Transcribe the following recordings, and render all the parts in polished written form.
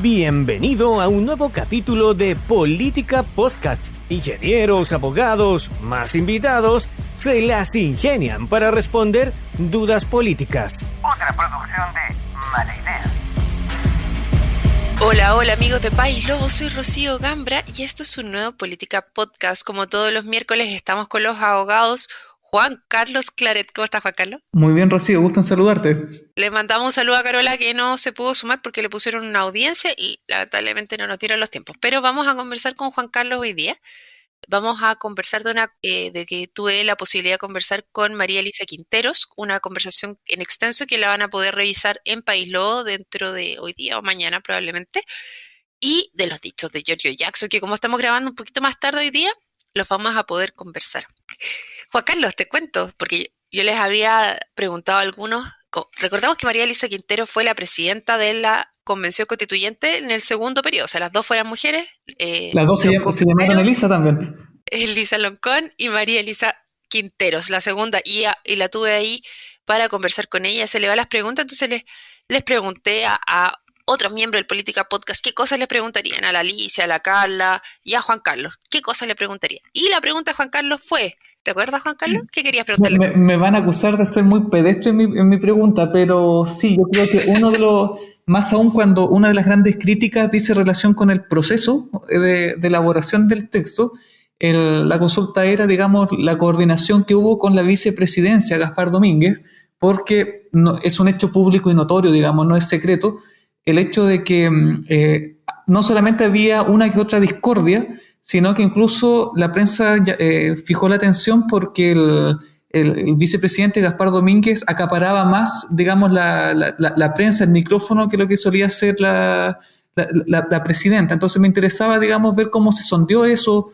Bienvenido a un nuevo capítulo de Política Podcast. Ingenieros, abogados, más invitados, se las ingenian para responder dudas políticas. Otra producción de Mala Idea. Hola amigos de País Lobo, soy Rocío Gambra y esto es un nuevo Política Podcast. Como todos los miércoles estamos con los abogados Juan Carlos Claret. ¿Cómo estás, Juan Carlos? Muy bien, Rocío, gusto en saludarte. Le mandamos un saludo a Carola, que no se pudo sumar porque le pusieron una audiencia y lamentablemente no nos dieron los tiempos. Pero vamos a conversar con Juan Carlos hoy día. Vamos a conversar de que tuve la posibilidad de conversar con María Elisa Quinteros, una conversación en extenso que la van a poder revisar en País Lobo dentro de hoy día o mañana probablemente, y de los dichos de Giorgio Jackson, que como estamos grabando un poquito más tarde hoy día, los vamos a poder conversar. Juan Carlos, te cuento, porque yo les había preguntado a algunos. Recordamos que María Elisa Quintero fue la presidenta de la Convención Constituyente en el segundo periodo, o sea, las dos fueran mujeres. Las dos se llamaron Elisa también. Elisa Loncón y María Elisa Quinteros, la segunda, y la tuve ahí para conversar con ella, se le va las preguntas, entonces les pregunté a otros miembros del Política Podcast qué cosas le preguntarían a la Alicia, a la Carla y a Juan Carlos, qué cosas le preguntarían. Y la pregunta de Juan Carlos fue, ¿te acuerdas, Juan Carlos? ¿Qué querías preguntarle? Me van a acusar de ser muy pedestre en mi pregunta, pero sí, yo creo que uno de los, más aún cuando una de las grandes críticas dice relación con el proceso de elaboración del texto, la consulta era, digamos, la coordinación que hubo con la vicepresidencia, Gaspar Domínguez, porque es un hecho público y notorio, digamos, no es secreto, el hecho de que no solamente había una que otra discordia, sino que incluso la prensa fijó la atención porque el vicepresidente Gaspar Domínguez acaparaba más, digamos, la prensa, el micrófono, que lo que solía hacer la presidenta. Entonces me interesaba, digamos, ver cómo se sondeó eso,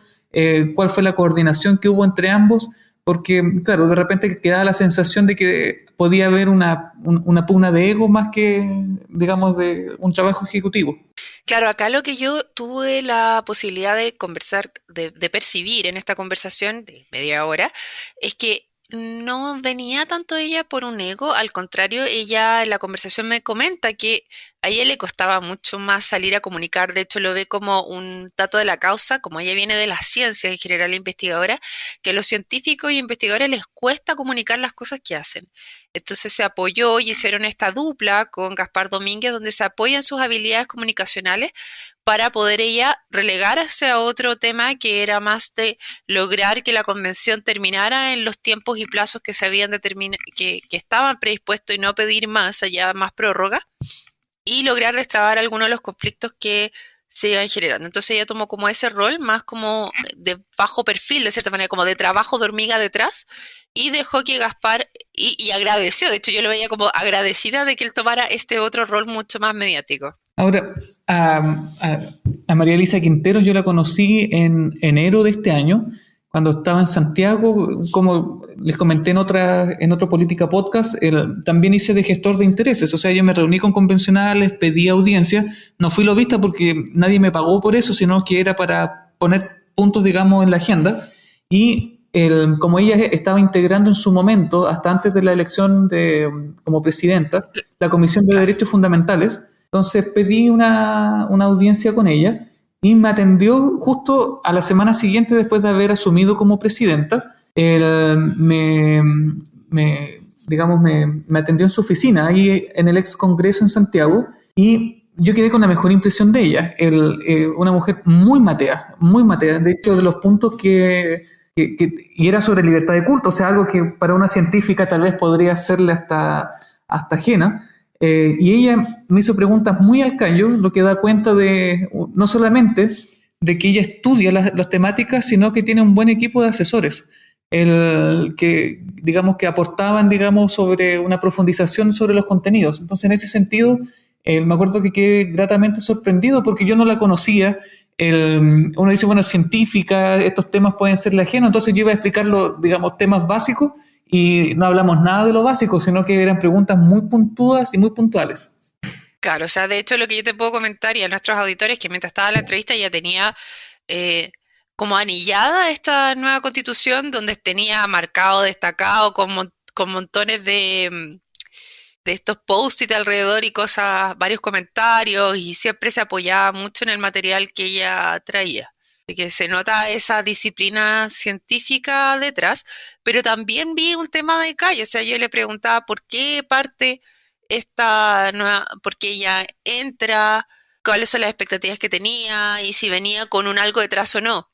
cuál fue la coordinación que hubo entre ambos, porque, claro, de repente quedaba la sensación de que podía haber una pugna de ego más que, digamos, de un trabajo ejecutivo. Claro, acá lo que yo tuve la posibilidad de conversar, de percibir en esta conversación de media hora, es que no venía tanto ella por un ego, al contrario, ella en la conversación me comenta que a ella le costaba mucho más salir a comunicar, de hecho lo ve como un dato de la causa, como ella viene de las ciencias en general investigadora, que a los científicos y investigadores les cuesta comunicar las cosas que hacen. Entonces se apoyó y hicieron esta dupla con Gaspar Domínguez, donde se apoyan sus habilidades comunicacionales para poder ella relegarse a otro tema que era más de lograr que la convención terminara en los tiempos y plazos que se habían determinado, que estaban predispuestos y no pedir más allá, más prórroga, y lograr destrabar algunos de los conflictos que se iban generando. Entonces ella tomó como ese rol más como de bajo perfil, de cierta manera, como de trabajo de hormiga detrás, y dejó que Gaspar, y agradeció, de hecho yo lo veía como agradecida de que él tomara este otro rol mucho más mediático. Ahora, a María Elisa Quintero yo la conocí en enero de este año, cuando estaba en Santiago, como les comenté en otro Política Podcast, también hice de gestor de intereses, o sea, yo me reuní con convencionales, pedí audiencia, no fui lobista porque nadie me pagó por eso, sino que era para poner puntos, digamos, en la agenda, y como ella estaba integrando en su momento, hasta antes de la elección como presidenta, la Comisión de Derechos Fundamentales, entonces pedí una audiencia con ella y me atendió justo a la semana siguiente después de haber asumido como presidenta. Me atendió en su oficina ahí en el ex Congreso en Santiago y yo quedé con la mejor impresión de ella. Una mujer muy matea. De hecho, de los puntos y era sobre libertad de culto, o sea, algo que para una científica tal vez podría serle hasta ajena. Y ella me hizo preguntas muy al callo, lo que da cuenta de, no solamente de que ella estudia las temáticas, sino que tiene un buen equipo de asesores, que aportaban, digamos, sobre una profundización sobre los contenidos. Entonces, en ese sentido, me acuerdo que quedé gratamente sorprendido porque yo no la conocía. Uno dice, bueno, es científica, estos temas pueden serle ajenos, entonces yo iba a explicar digamos, temas básicos, y no hablamos nada de lo básico, sino que eran preguntas muy puntudas y muy puntuales. Claro, o sea, de hecho lo que yo te puedo comentar y a nuestros auditores es que mientras estaba la entrevista ya tenía como anillada esta nueva constitución donde tenía marcado, destacado con montones de de estos post-it alrededor y cosas, varios comentarios, y siempre se apoyaba mucho en el material que ella traía. De que se nota esa disciplina científica detrás, pero también vi un tema de calle, o sea, yo le preguntaba por qué parte esta nueva, por qué ella entra, cuáles son las expectativas que tenía y si venía con un algo detrás o no.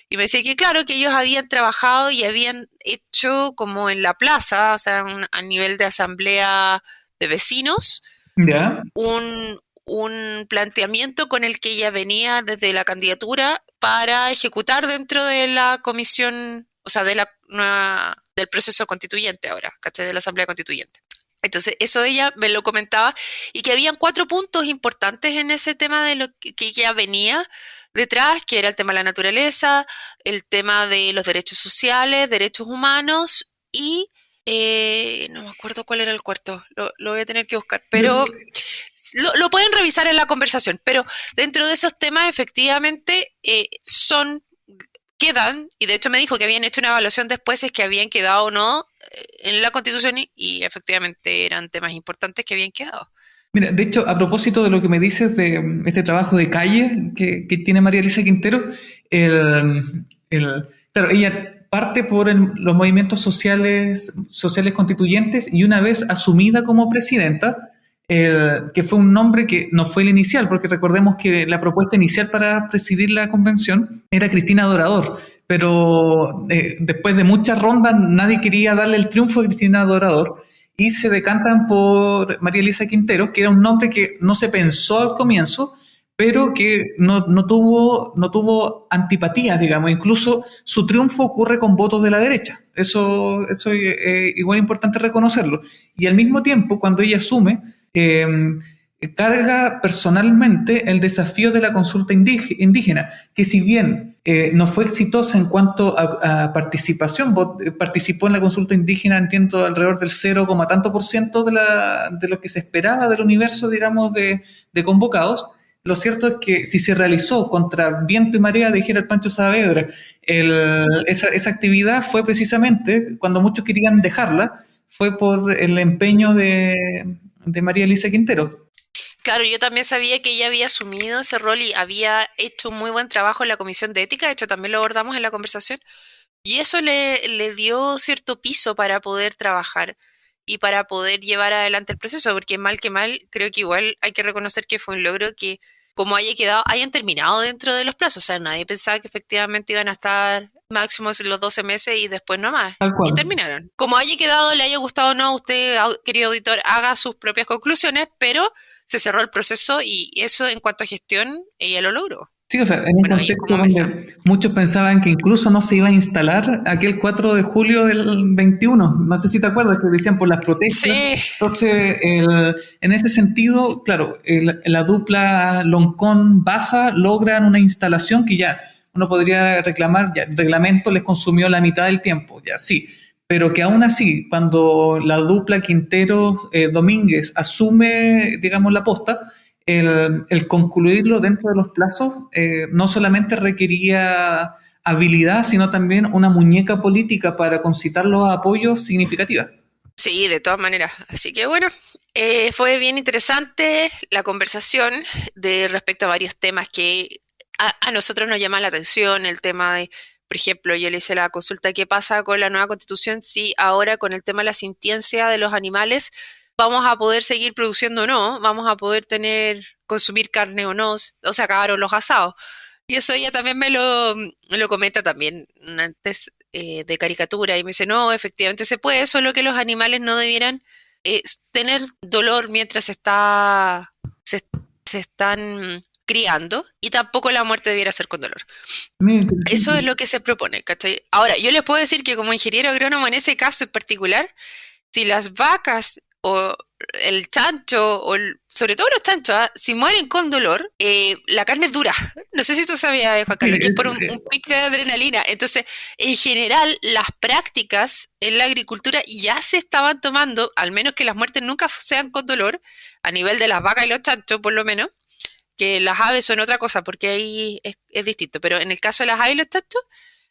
Y me decía que claro, que ellos habían trabajado y habían hecho como en la plaza, o sea, a nivel de asamblea de vecinos, ¿Ya? un planteamiento con el que ella venía desde la candidatura para ejecutar dentro de la comisión, o sea, del proceso constituyente ahora, ¿cachai? De la asamblea constituyente. Entonces, eso ella me lo comentaba y que habían 4 puntos importantes en ese tema de lo que ya venía detrás, que era el tema de la naturaleza, el tema de los derechos sociales, derechos humanos y no me acuerdo cuál era el cuarto, lo voy a tener que buscar, pero lo pueden revisar en la conversación, pero dentro de esos temas efectivamente quedan, y de hecho me dijo que habían hecho una evaluación después, es que habían quedado o no en la Constitución y efectivamente eran temas importantes que habían quedado. Mira, de hecho, a propósito de lo que me dices de este trabajo de calle que tiene María Elisa Quintero, claro, ella parte por los movimientos sociales constituyentes y una vez asumida como presidenta, que fue un nombre que no fue el inicial, porque recordemos que la propuesta inicial para presidir la convención era Cristina Dorador, pero después de muchas rondas nadie quería darle el triunfo a Cristina Dorador y se decantan por María Elisa Quintero, que era un nombre que no se pensó al comienzo, pero que no tuvo antipatía, digamos. Incluso su triunfo ocurre con votos de la derecha. Eso es igual importante reconocerlo. Y al mismo tiempo, cuando ella asume, carga personalmente el desafío de la consulta indígena, que si bien no fue exitosa en cuanto a participación, participó en la consulta indígena, entiendo, alrededor del 0, tanto por ciento de lo que se esperaba del universo, digamos, de convocados. Lo cierto es que si se realizó contra viento y marea, dijera el Pancho Saavedra, esa actividad fue precisamente, cuando muchos querían dejarla, fue por el empeño de María Elisa Quintero. Claro, yo también sabía que ella había asumido ese rol y había hecho un muy buen trabajo en la Comisión de Ética, de hecho también lo abordamos en la conversación, y eso le dio cierto piso para poder trabajar y para poder llevar adelante el proceso, porque mal que mal, creo que igual hay que reconocer que fue un logro que como hayan terminado dentro de los plazos, o sea, nadie pensaba que efectivamente iban a estar máximos los 12 meses y después no más, y terminaron. Como haya quedado, le haya gustado o no, usted, querido auditor, haga sus propias conclusiones, pero se cerró el proceso y eso en cuanto a gestión, ella lo logró. Sí, o sea, en un contexto donde muchos pensaban que incluso no se iba a instalar aquel 4 de julio del 21. No sé si te acuerdas que decían por las protestas. Sí. Entonces, en ese sentido, claro, la dupla Loncón-Baza logran una instalación que ya uno podría reclamar, ya el reglamento les consumió la mitad del tiempo, ya sí. Pero que aún así, cuando la dupla Quintero-Domínguez asume, digamos, la posta, el concluirlo dentro de los plazos no solamente requería habilidad, sino también una muñeca política para concitar los apoyos significativos. Sí, de todas maneras. Así que bueno, fue bien interesante la conversación respecto a varios temas que a nosotros nos llaman la atención, el tema de, por ejemplo, yo le hice la consulta, ¿qué pasa con la nueva constitución si ahora con el tema de la sintiencia de los animales vamos a poder seguir produciendo o no, vamos a poder consumir carne o no, o se acabaron los asados? Y eso ella también me lo comenta también antes de caricatura y me dice, no, efectivamente se puede, solo que los animales no debieran tener dolor mientras se están criando y tampoco la muerte debiera ser con dolor. Eso es lo que se propone, ¿cachai? Ahora, yo les puedo decir que como ingeniero agrónomo en ese caso en particular, si las vacas o el chancho, sobre todo los chanchos, si mueren con dolor, la carne es dura. No sé si tú sabías, Juan Carlos, que es por un pic de adrenalina. Entonces, en general, las prácticas en la agricultura ya se estaban tomando, al menos que las muertes nunca sean con dolor, a nivel de las vacas y los chanchos, por lo menos, que las aves son otra cosa, porque ahí es distinto. Pero en el caso de las aves y los chanchos,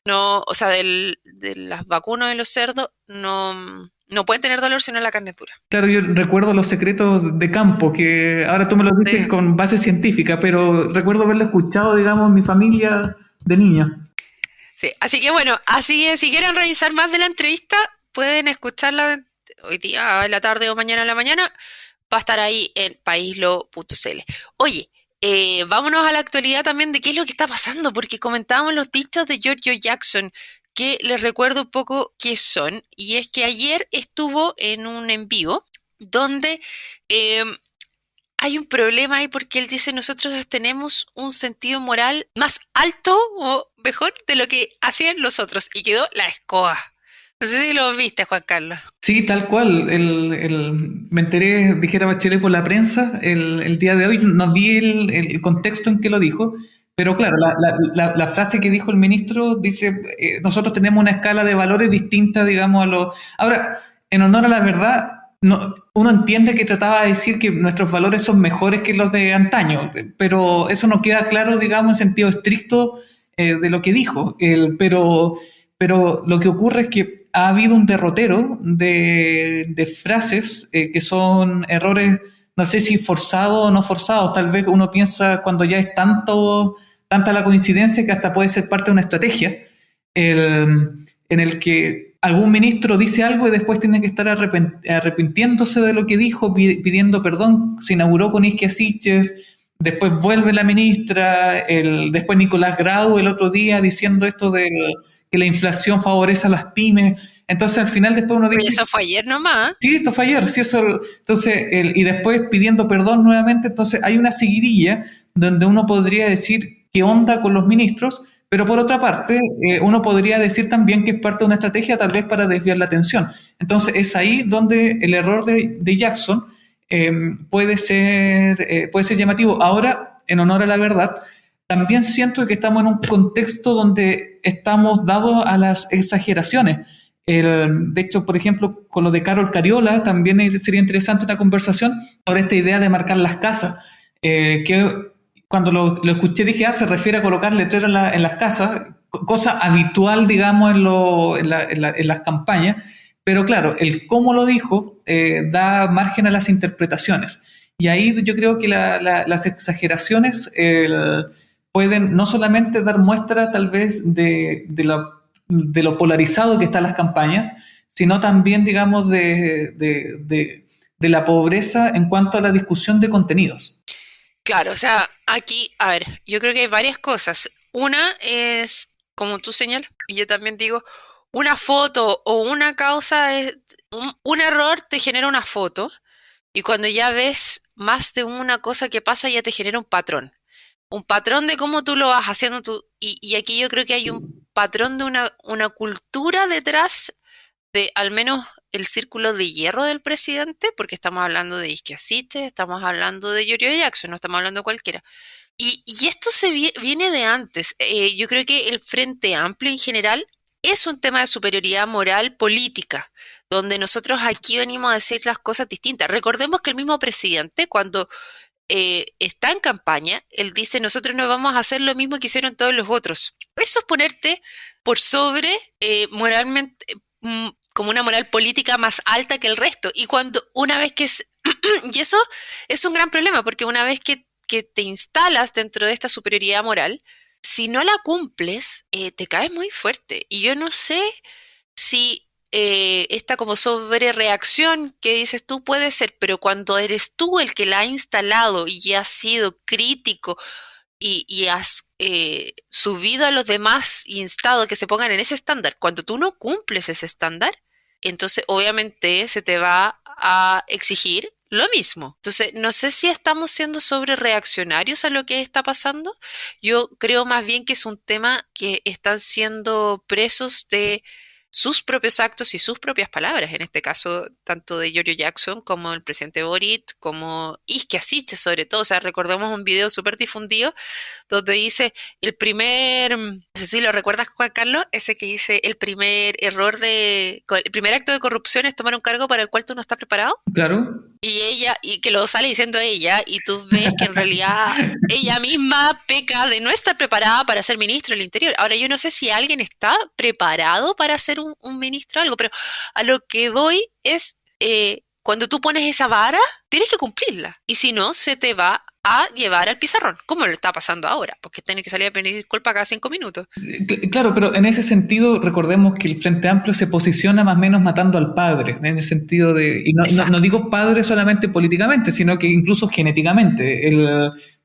no, o sea, de las vacunas y los cerdos, no No pueden tener dolor sino la carne dura. Claro, yo recuerdo Los secretos de campo, que ahora tú me lo dices Sí. con base científica, pero recuerdo haberlo escuchado, digamos, en mi familia de niño. Sí, así que bueno, así que si quieren revisar más de la entrevista, pueden escucharla hoy día, en la tarde o mañana en la mañana. Va a estar ahí en paislo.cl. Oye, vámonos a la actualidad también de qué es lo que está pasando, porque comentábamos los dichos de Giorgio Jackson, que les recuerdo un poco qué son, y es que ayer estuvo en un en vivo donde eh, hay un problema ahí porque él dice nosotros tenemos un sentido moral más alto o mejor de lo que hacían los otros, y quedó la escoba. No sé si lo viste, Juan Carlos. Sí, tal cual. Me enteré, dijera Bachelet, por la prensa el día de hoy. No vi el contexto en que lo dijo, pero claro, la frase que dijo el ministro dice, nosotros tenemos una escala de valores distinta, digamos, a los... Ahora, en honor a la verdad, no, uno entiende que trataba de decir que nuestros valores son mejores que los de antaño, pero eso no queda claro, digamos, en sentido estricto de lo que dijo. Pero lo que ocurre es que ha habido un derrotero de frases que son errores, no sé si forzados o no forzados. Tal vez uno piensa cuando ya es tanta la coincidencia que hasta puede ser parte de una estrategia en el que algún ministro dice algo y después tiene que estar arrepintiéndose de lo que dijo, pidiendo perdón. Se inauguró con Isquia Siches, después vuelve la ministra, después Nicolás Grau el otro día diciendo esto de que la inflación favorece a las pymes. Entonces al final después uno Oye, dice, eso fue ayer nomás. sí, esto fue ayer, sí, eso. Entonces, y después pidiendo perdón nuevamente. Entonces hay una seguidilla donde uno podría decir qué onda con los ministros, pero por otra parte uno podría decir también que es parte de una estrategia tal vez para desviar la atención. Entonces es ahí donde el error de Jackson puede ser llamativo. Ahora, en honor a la verdad, también siento que estamos en un contexto donde estamos dados a las exageraciones. De hecho, por ejemplo, con lo de Carol Cariola, también sería interesante una conversación sobre esta idea de marcar las casas, que cuando lo escuché dije, se refiere a colocar letreros en las casas, cosa habitual, digamos, en las campañas, pero claro, el cómo lo dijo da margen a las interpretaciones. Y ahí yo creo que las exageraciones pueden no solamente dar muestra tal vez de lo polarizado que están las campañas, sino también, digamos, de la pobreza en cuanto a la discusión de contenidos. Claro, o sea, aquí, a ver, yo creo que hay varias cosas. Una es, como tú señalas, y yo también digo, una foto o una causa, un error te genera una foto, y cuando ya ves más de una cosa que pasa, ya te genera un patrón. Un patrón de cómo tú lo vas haciendo tú, y aquí yo creo que hay un patrón de una cultura detrás de al menos el círculo de hierro del presidente, porque estamos hablando de Isquia Siches, estamos hablando de Giorgio Jackson, no estamos hablando de cualquiera. Y esto viene de antes. Yo creo que el Frente Amplio en general es un tema de superioridad moral política, donde nosotros aquí venimos a decir las cosas distintas. Recordemos que el mismo presidente, cuando está en campaña, él dice, nosotros no vamos a hacer lo mismo que hicieron todos los otros. Eso es ponerte por sobre moralmente, como una moral política más alta que el resto. Y una vez que y eso es un gran problema, porque una vez que te instalas dentro de esta superioridad moral, si no la cumples, te caes muy fuerte. Y yo no sé si esta como sobrereacción que dices tú puede ser, pero cuando eres tú el que la ha instalado y has sido crítico y has subido a los demás y instado que se pongan en ese estándar, cuando tú no cumples ese estándar, entonces obviamente se te va a exigir lo mismo. Entonces, no sé si estamos siendo sobrereaccionarios a lo que está pasando. Yo creo más bien que es un tema que están siendo presos de sus propios actos y sus propias palabras, en este caso, tanto de Giorgio Jackson como el presidente Boric, como Isquia Siches sobre todo. O sea, recordemos un video súper difundido donde dice no sé si lo recuerdas, Juan Carlos, ese que dice el primer acto de corrupción es tomar un cargo para el cual tú no estás preparado. Claro. Y que lo sale diciendo ella, y tú ves que en realidad ella misma peca de no estar preparada para ser ministro del Interior. Ahora, yo no sé si alguien está preparado para ser ser un ministro o algo, pero a lo que voy es, cuando tú pones esa vara, tienes que cumplirla, y si no, se te va a llevar al pizarrón, como lo está pasando ahora, porque tiene que salir a pedir disculpas cada 5 minutos. Claro, pero en ese sentido, recordemos que el Frente Amplio se posiciona más o menos matando al padre, en el sentido de, y no digo padre solamente políticamente, sino que incluso genéticamente.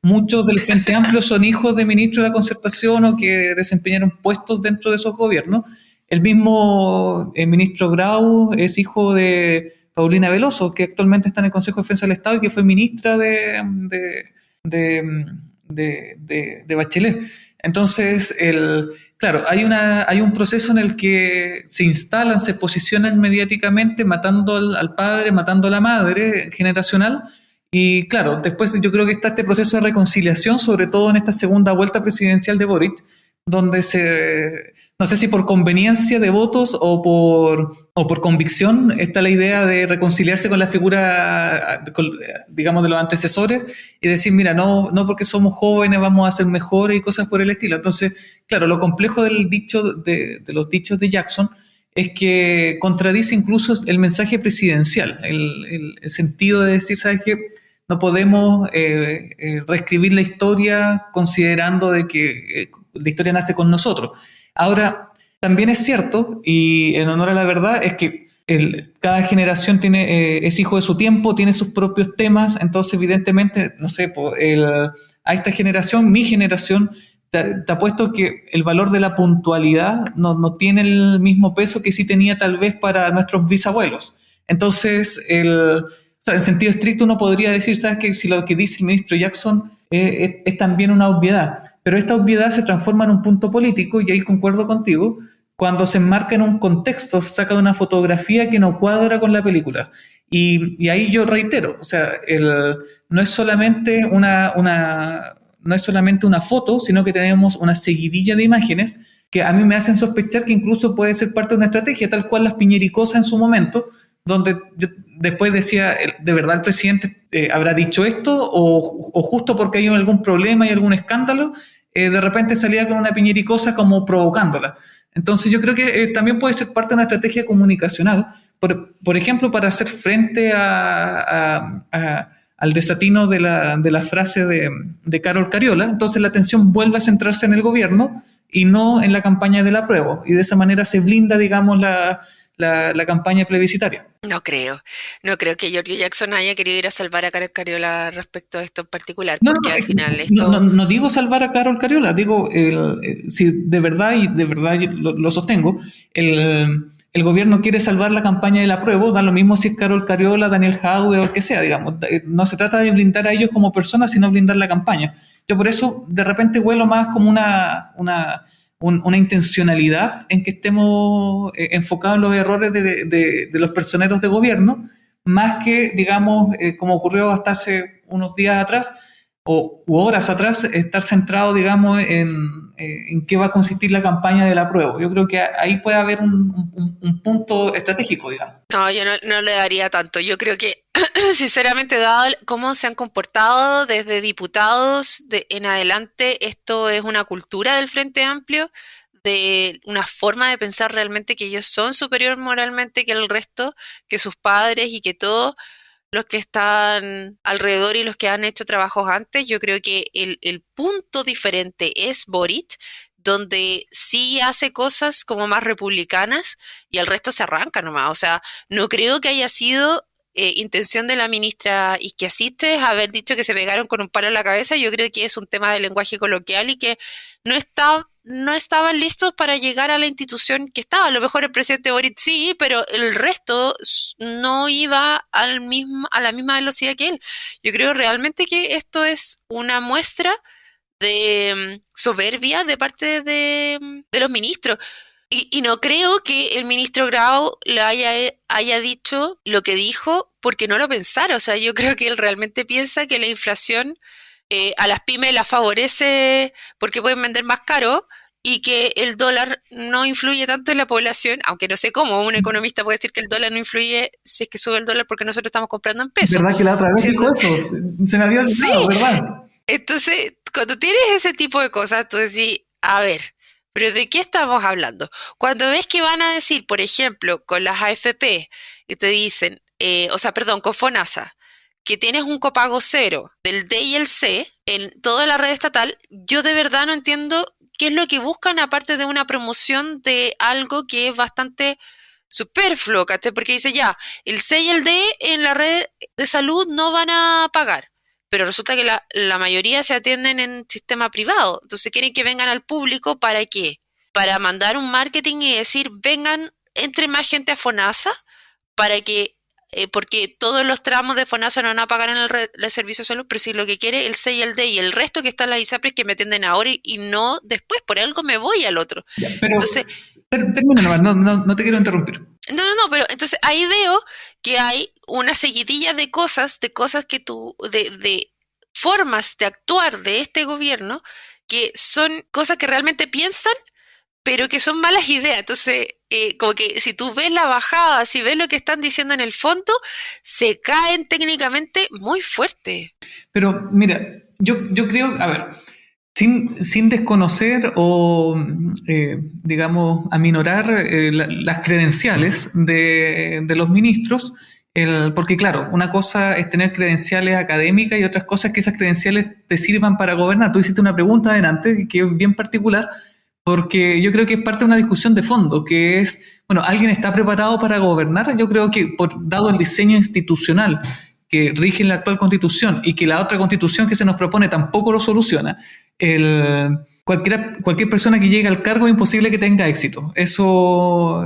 Muchos del Frente Amplio son hijos de ministros de la Concertación o que desempeñaron puestos dentro de esos gobiernos. El mismo ministro Grau es hijo de Paulina Veloso, que actualmente está en el Consejo de Defensa del Estado y que fue ministra de Bachelet. Entonces, claro, hay un proceso en el que se instalan, se posicionan mediáticamente, matando al padre, matando a la madre generacional. Y claro, después yo creo que está este proceso de reconciliación, sobre todo en esta segunda vuelta presidencial de Boric, donde no sé si por conveniencia de votos o por convicción, está la idea de reconciliarse con la figura, digamos, de los antecesores y decir, mira, no porque somos jóvenes vamos a ser mejores y cosas por el estilo. Entonces, claro, lo complejo del dicho de los dichos de Jackson es que contradice incluso el mensaje presidencial, el sentido de decir, ¿sabes qué? No podemos reescribir la historia considerando de que la historia nace con nosotros. Ahora, también es cierto, y en honor a la verdad, es que cada generación es hijo de su tiempo, tiene sus propios temas, entonces evidentemente, no sé, a esta generación, mi generación, te apuesto que el valor de la puntualidad no tiene el mismo peso que sí tenía tal vez para nuestros bisabuelos. Entonces, o sea, en sentido estricto uno podría decir, ¿sabes qué? Si lo que dice el ministro Jackson es también una obviedad, pero esta obviedad se transforma en un punto político, y ahí concuerdo contigo, cuando se enmarca en un contexto, saca de una fotografía que no cuadra con la película. Y ahí yo reitero, o sea, no es solamente no es solamente una foto, sino que tenemos una seguidilla de imágenes que a mí me hacen sospechar que incluso puede ser parte de una estrategia, tal cual las piñericosas en su momento, donde yo después decía, ¿de verdad el presidente habrá dicho esto? O justo porque hay algún problema y algún escándalo, de repente salía con una piñericosa como provocándola. Entonces yo creo que también puede ser parte de una estrategia comunicacional, por ejemplo, para hacer frente al desatino de la frase de Carol Cariola. Entonces la atención vuelve a centrarse en el gobierno y no en la campaña del apruebo, y de esa manera se blinda, digamos, la campaña plebiscitaria. No creo que Giorgio Jackson haya querido ir a salvar a Carol Cariola respecto a esto en particular, porque al final esto... No digo salvar a Carol Cariola, digo, si de verdad, y de verdad lo sostengo, el gobierno quiere salvar la campaña del apruebo, da lo mismo si es Carol Cariola, Daniel Jadue o el que sea, digamos. No se trata de blindar a ellos como personas, sino blindar la campaña. Yo por eso de repente huelo más como una intencionalidad en que estemos enfocados en los errores de los personeros de gobierno, más que, digamos, como ocurrió hasta hace unos días atrás u horas atrás, estar centrado, digamos, en qué va a consistir la campaña del apruebo. Yo creo que ahí puede haber un punto estratégico, digamos. No, yo no le daría tanto. Yo creo que, sinceramente, dado cómo se han comportado desde diputados en adelante, esto es una cultura del Frente Amplio, de una forma de pensar realmente que ellos son superior moralmente que el resto, que sus padres y que todos los que están alrededor y los que han hecho trabajos antes. Yo creo que el punto diferente es Boric, donde sí hace cosas como más republicanas y el resto se arranca nomás. O sea, no creo que haya sido intención de la ministra Isquiasiste haber dicho que se pegaron con un palo en la cabeza. Yo creo que es un tema de lenguaje coloquial y que no estaban listos para llegar a la institución que estaba. A lo mejor el presidente Boric sí, pero el resto no iba a la misma velocidad que él. Yo creo realmente que esto es una muestra de soberbia de parte de los ministros. Y no creo que el ministro Grau le haya dicho lo que dijo porque no lo pensara. O sea, yo creo que él realmente piensa que la inflación a las pymes las favorece porque pueden vender más caro y que el dólar no influye tanto en la población, aunque no sé cómo un economista puede decir que el dólar no influye si es que sube el dólar porque nosotros estamos comprando en pesos. ¿Verdad que la otra vez dijo eso? Se me había olvidado, sí. ¿Verdad? Entonces, cuando tienes ese tipo de cosas, tú decís, a ver, Pero ¿de qué estamos hablando? Cuando ves que van a decir, por ejemplo, con las AFP, que te dicen, con FONASA, que tienes un copago cero del D y el C en toda la red estatal, yo de verdad no entiendo qué es lo que buscan aparte de una promoción de algo que es bastante superfluo, ¿cachai? Porque dice ya, el C y el D en la red de salud no van a pagar, pero resulta que la mayoría se atienden en sistema privado, entonces quieren que vengan al público, ¿para qué? Para mandar un marketing y decir, vengan, entre más gente a FONASA, para que porque todos los tramos de FONASA no van a pagar en el servicio de salud, pero si lo que quiere el C y el D y el resto que están las ISAPRES que me atienden ahora y no después, por algo me voy al otro. Ya, pero, entonces, termina nomás, no te quiero interrumpir. No, pero entonces ahí veo que hay una seguidilla de cosas que de formas de actuar de este gobierno que son cosas que realmente piensan, pero que son malas ideas. Entonces, como que si tú ves la bajada, si ves lo que están diciendo en el fondo, se caen técnicamente muy fuerte. Pero mira, yo creo, a ver, sin desconocer o, digamos, aminorar las credenciales de los ministros, porque claro, una cosa es tener credenciales académicas y otras cosas que esas credenciales te sirvan para gobernar. Tú hiciste una pregunta adelante que es bien particular, porque yo creo que es parte de una discusión de fondo, que es, bueno, ¿alguien está preparado para gobernar? Yo creo que dado el diseño institucional que rige la actual Constitución y que la otra Constitución que se nos propone tampoco lo soluciona, cualquier persona que llegue al cargo es imposible que tenga éxito. Eso,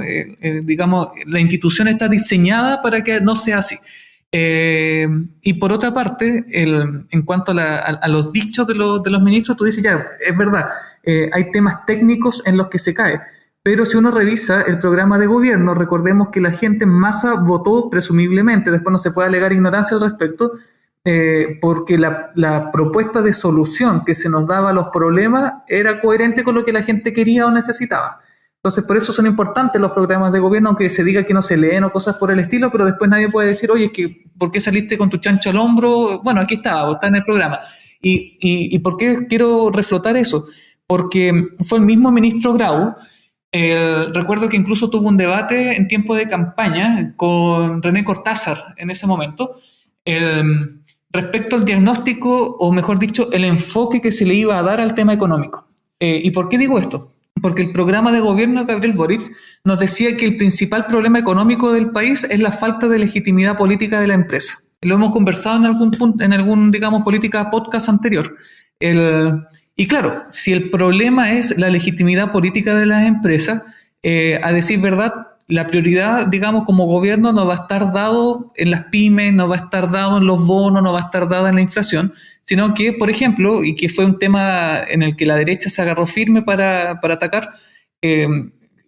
digamos, la institución está diseñada para que no sea así. Y por otra parte, en cuanto a los dichos de los ministros, tú dices, ya, es verdad, hay temas técnicos en los que se cae, pero si uno revisa el programa de gobierno, recordemos que la gente en masa votó presumiblemente, después no se puede alegar ignorancia al respecto, porque la propuesta de solución que se nos daba a los problemas era coherente con lo que la gente quería o necesitaba. Entonces, por eso son importantes los programas de gobierno, aunque se diga que no se leen o cosas por el estilo, pero después nadie puede decir, oye, es que ¿por qué saliste con tu chancho al hombro? Bueno, aquí está en el programa. ¿Y por qué quiero reflotar eso? Porque fue el mismo ministro Grau, recuerdo que incluso tuvo un debate en tiempo de campaña con René Cortázar en ese momento, respecto al diagnóstico, o mejor dicho, el enfoque que se le iba a dar al tema económico. ¿Y por qué digo esto? Porque el programa de gobierno de Gabriel Boric nos decía que el principal problema económico del país es la falta de legitimidad política de la empresa. Lo hemos conversado en algún digamos, política podcast anterior. Y claro, si el problema es la legitimidad política de las empresas, a decir verdad, la prioridad, digamos, como gobierno no va a estar dado en las pymes, no va a estar dado en los bonos, no va a estar dado en la inflación, sino que, por ejemplo, y que fue un tema en el que la derecha se agarró firme para atacar,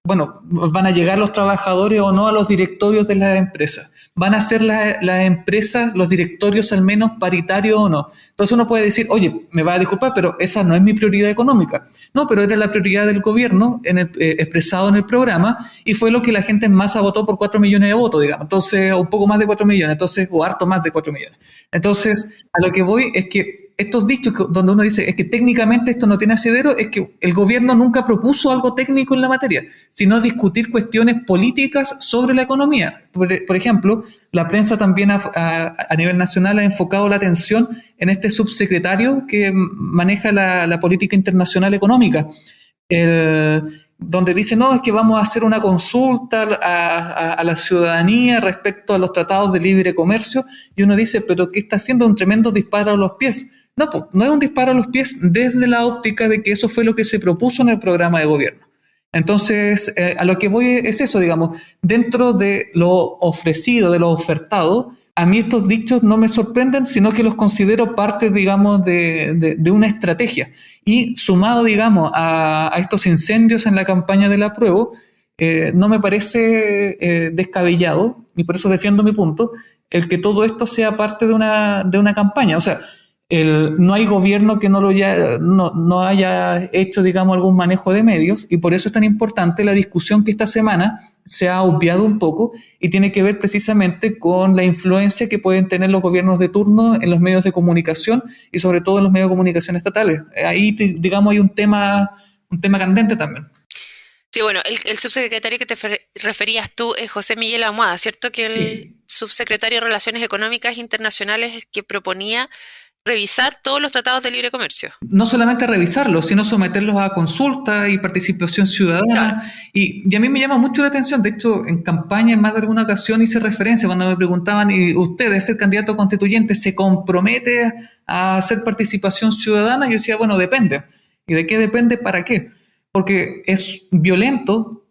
van a llegar los trabajadores o no a los directorios de las empresas. ¿Van a ser las empresas, los directorios al menos paritarios o no? Entonces uno puede decir, oye, me va a disculpar, pero esa no es mi prioridad económica. No, pero era la prioridad del gobierno expresado en el programa, y fue lo que la gente en masa votó por 4 millones de votos, digamos. Entonces, un poco más de 4 millones, o harto más de 4 millones. Entonces, a lo que voy es que estos dichos donde uno dice es que técnicamente esto no tiene asidero, es que el gobierno nunca propuso algo técnico en la materia, sino discutir cuestiones políticas sobre la economía. Por ejemplo, la prensa también a nivel nacional ha enfocado la atención en este subsecretario que maneja la política internacional económica, donde dice, no, es que vamos a hacer una consulta a la ciudadanía respecto a los tratados de libre comercio, y uno dice, pero ¿qué está haciendo? Un tremendo disparo a los pies. No, pues, no es un disparo a los pies desde la óptica de que eso fue lo que se propuso en el programa de gobierno. Entonces, a lo que voy es eso, digamos, dentro de lo ofrecido, de lo ofertado, a mí estos dichos no me sorprenden, sino que los considero parte, digamos, de una estrategia. Y sumado, digamos, a estos incendios en la campaña del apruebo, no me parece descabellado, y por eso defiendo mi punto, el que todo esto sea parte de una campaña. O sea, no hay gobierno que no haya hecho, digamos, algún manejo de medios, y por eso es tan importante la discusión que esta semana se ha obviado un poco y tiene que ver precisamente con la influencia que pueden tener los gobiernos de turno en los medios de comunicación y sobre todo en los medios de comunicación estatales. Ahí, digamos, hay un tema candente también. Sí, bueno, el subsecretario que te referías tú es José Miguel Ahumada, ¿cierto? Que el Sí. subsecretario de Relaciones Económicas Internacionales es que proponía revisar todos los tratados de libre comercio. No solamente revisarlos, sino someterlos a consulta y participación Claro. ciudadana. Y a mí me llama mucho la atención. De hecho, en campaña en más de alguna ocasión hice referencia cuando me preguntaban, ¿y usted, es el candidato constituyente, se compromete a hacer participación ciudadana? Yo decía, bueno, depende. ¿Y de qué depende? ¿Para qué? Porque es violento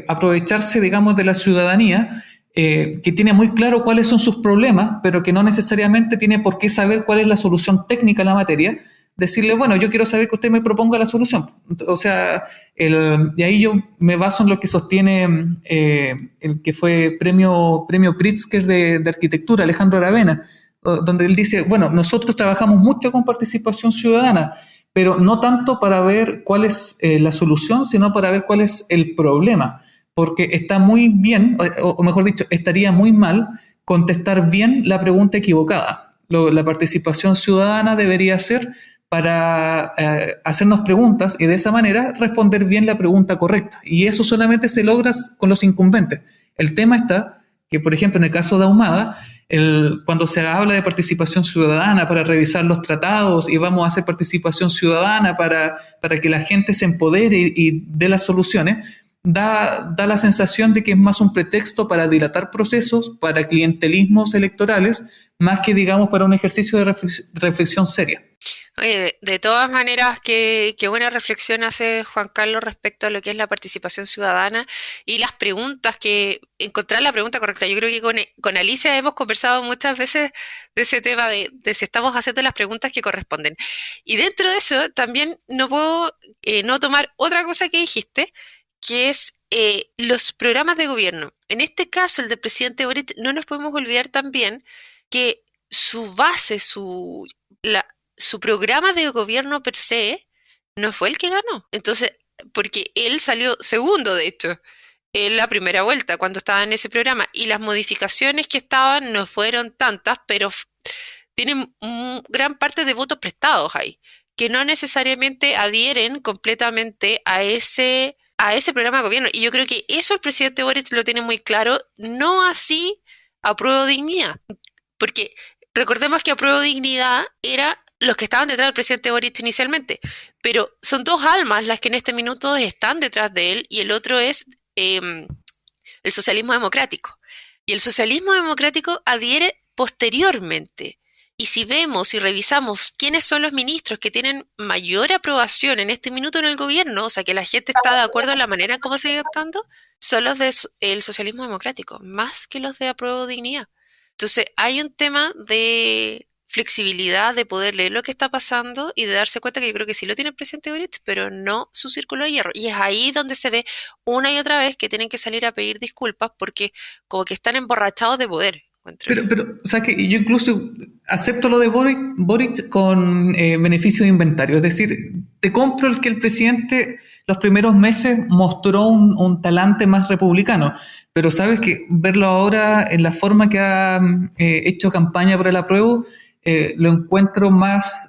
aprovecharse, digamos, de la ciudadanía que tiene muy claro cuáles son sus problemas, pero que no necesariamente tiene por qué saber cuál es la solución técnica a la materia, decirle, bueno, yo quiero saber que usted me proponga la solución. O sea, y ahí yo me baso en lo que sostiene el que fue premio Pritzker de arquitectura, Alejandro Aravena, donde él dice, bueno, nosotros trabajamos mucho con participación ciudadana, pero no tanto para ver cuál es la solución, sino para ver cuál es el problema, porque está muy bien, o mejor dicho, estaría muy mal contestar bien la pregunta equivocada. La participación ciudadana debería ser para hacernos preguntas y de esa manera responder bien la pregunta correcta. Y eso solamente se logra con los incumbentes. El tema está que, por ejemplo, en el caso de Ahumada, cuando se habla de participación ciudadana para revisar los tratados y vamos a hacer participación ciudadana para que la gente se empodere y dé las soluciones, da la sensación de que es más un pretexto para dilatar procesos, para clientelismos electorales, más que, digamos, para un ejercicio de reflexión seria. Oye, de todas maneras, qué buena reflexión hace Juan Carlos respecto a lo que es la participación ciudadana y las preguntas, encontrar la pregunta correcta. Yo creo que con Alicia hemos conversado muchas veces de ese tema de si estamos haciendo las preguntas que corresponden. Y dentro de eso también no puedo no tomar otra cosa que dijiste, que es los programas de gobierno. En este caso, el del presidente Boric, no nos podemos olvidar también que su base, su programa de gobierno per se no fue el que ganó. Entonces, porque él salió segundo, de hecho, en la primera vuelta, cuando estaba en ese programa, y las modificaciones que estaban no fueron tantas, pero tienen gran parte de votos prestados ahí, que no necesariamente adhieren completamente a ese programa de gobierno. Y yo creo que eso el presidente Boric lo tiene muy claro, no así Apruebo Dignidad, porque recordemos que Apruebo Dignidad era los que estaban detrás del presidente Boric inicialmente, pero son dos almas las que en este minuto están detrás de él, y el otro es el socialismo democrático. Y el socialismo democrático adhiere posteriormente. Y si vemos y revisamos quiénes son los ministros que tienen mayor aprobación en este minuto en el gobierno, o sea que la gente está de acuerdo en la manera en cómo se sigue actuando, son los del socialismo democrático, más que los de Apruebo Dignidad. Entonces hay un tema de flexibilidad, de poder leer lo que está pasando y de darse cuenta que yo creo que sí lo tiene el presidente Boric, pero no su círculo de hierro. Y es ahí donde se ve una y otra vez que tienen que salir a pedir disculpas porque como que están emborrachados de poder. Pero o sea, que yo incluso acepto lo de Boric con beneficio de inventario. Es decir, te compro el que el presidente los primeros meses mostró un talante más republicano. Pero sabes que verlo ahora en la forma que ha hecho campaña por el apruebo, lo encuentro más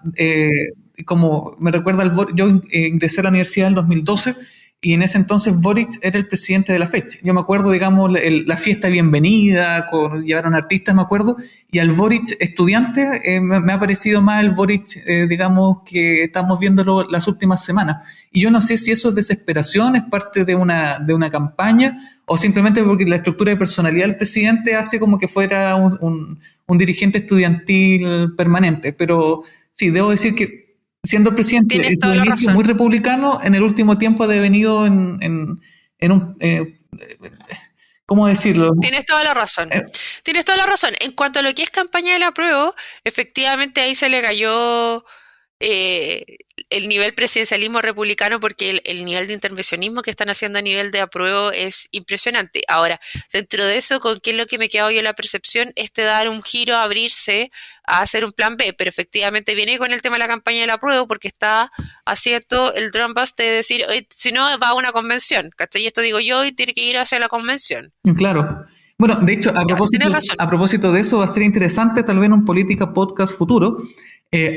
como me recuerda yo ingresé a la universidad en el 2012 y en ese entonces Boric era el presidente de la fecha. Yo me acuerdo, digamos, la fiesta de bienvenida, llevaron artistas, me acuerdo, y al Boric estudiante me ha parecido más el Boric, digamos, que estamos viéndolo las últimas semanas. Y yo no sé si eso es desesperación, es parte de una campaña, o simplemente porque la estructura de personalidad del presidente hace como que fuera un dirigente estudiantil permanente. Pero sí, debo decir que siendo presidente de un inicio muy republicano, en el último tiempo ha devenido en un... ¿cómo decirlo? Tienes toda la razón. Tienes toda la razón. En cuanto a lo que es campaña del apruebo, efectivamente ahí se le cayó el nivel presidencialismo republicano porque el nivel de intervencionismo que están haciendo a nivel de apruebo es impresionante. Ahora, dentro de eso, ¿con qué es lo que me he quedado yo la percepción? Es de dar un giro, abrirse a hacer un plan B, pero efectivamente viene con el tema de la campaña del apruebo porque está haciendo el drum bust de decir, si no, va a una convención, ¿cachai? Y esto digo yo y tiene que ir hacia la convención. Claro. Bueno, de hecho, a propósito de eso, va a ser interesante tal vez en un Política Podcast futuro,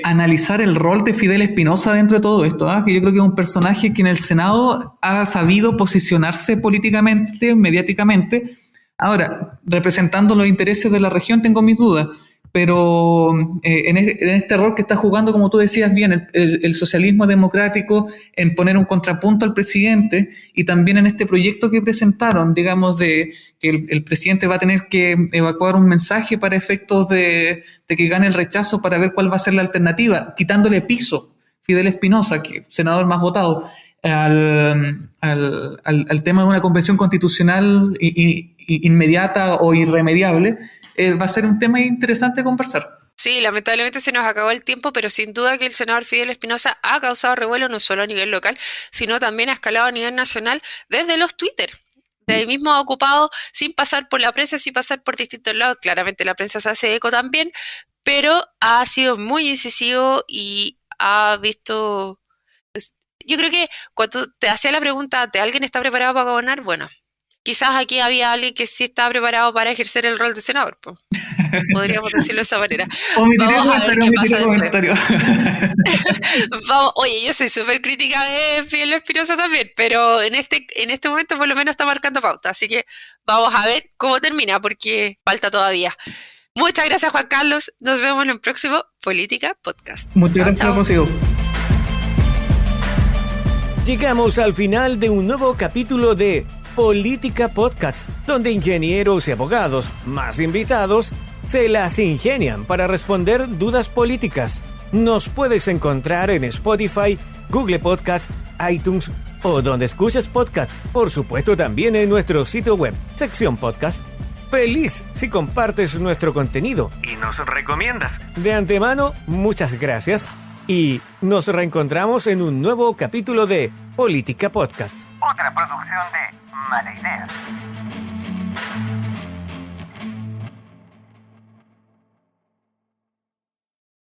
analizar el rol de Fidel Espinosa dentro de todo esto, que yo creo que es un personaje que en el Senado ha sabido posicionarse políticamente, mediáticamente. Ahora, representando los intereses de la región tengo mis dudas, pero en este rol que está jugando, como tú decías bien, el socialismo democrático, en poner un contrapunto al presidente, y también en este proyecto que presentaron, digamos, de que el presidente va a tener que evacuar un mensaje para efectos de que gane el rechazo, para ver cuál va a ser la alternativa, quitándole piso Fidel Espinosa, que senador más votado, al tema de una convención constitucional inmediata o irremediable. Va a ser un tema interesante conversar. Sí, lamentablemente se nos acabó el tiempo, pero sin duda que el senador Fidel Espinosa ha causado revuelo no solo a nivel local, sino también ha escalado a nivel nacional desde los Twitter. De ahí mismo ha ocupado, sin pasar por la prensa, sin pasar por distintos lados. Claramente la prensa se hace eco también, pero ha sido muy incisivo y ha visto... Yo creo que cuando te hacía la pregunta ¿de alguien está preparado para gobernar? Bueno, quizás aquí había alguien que sí estaba preparado para ejercer el rol de senador, pues. Podríamos decirlo de esa manera. Vamos a ver qué pasa después. Oye, yo soy súper crítica de Fidel Espinosa también, pero en este momento por lo menos está marcando pauta, así que vamos a ver cómo termina, porque falta todavía. Muchas gracias, Juan Carlos. Nos vemos en el próximo Política Podcast. Muchas gracias, Rocío. Llegamos al final de un nuevo capítulo de Política Podcast, donde ingenieros y abogados, más invitados, se las ingenian para responder dudas políticas. Nos puedes encontrar en Spotify, Google Podcast, iTunes o donde escuches podcast. Por supuesto, también en nuestro sitio web, sección podcast. Feliz si compartes nuestro contenido Y nos recomiendas. De antemano, muchas gracias y nos reencontramos en un nuevo capítulo de Política Podcast.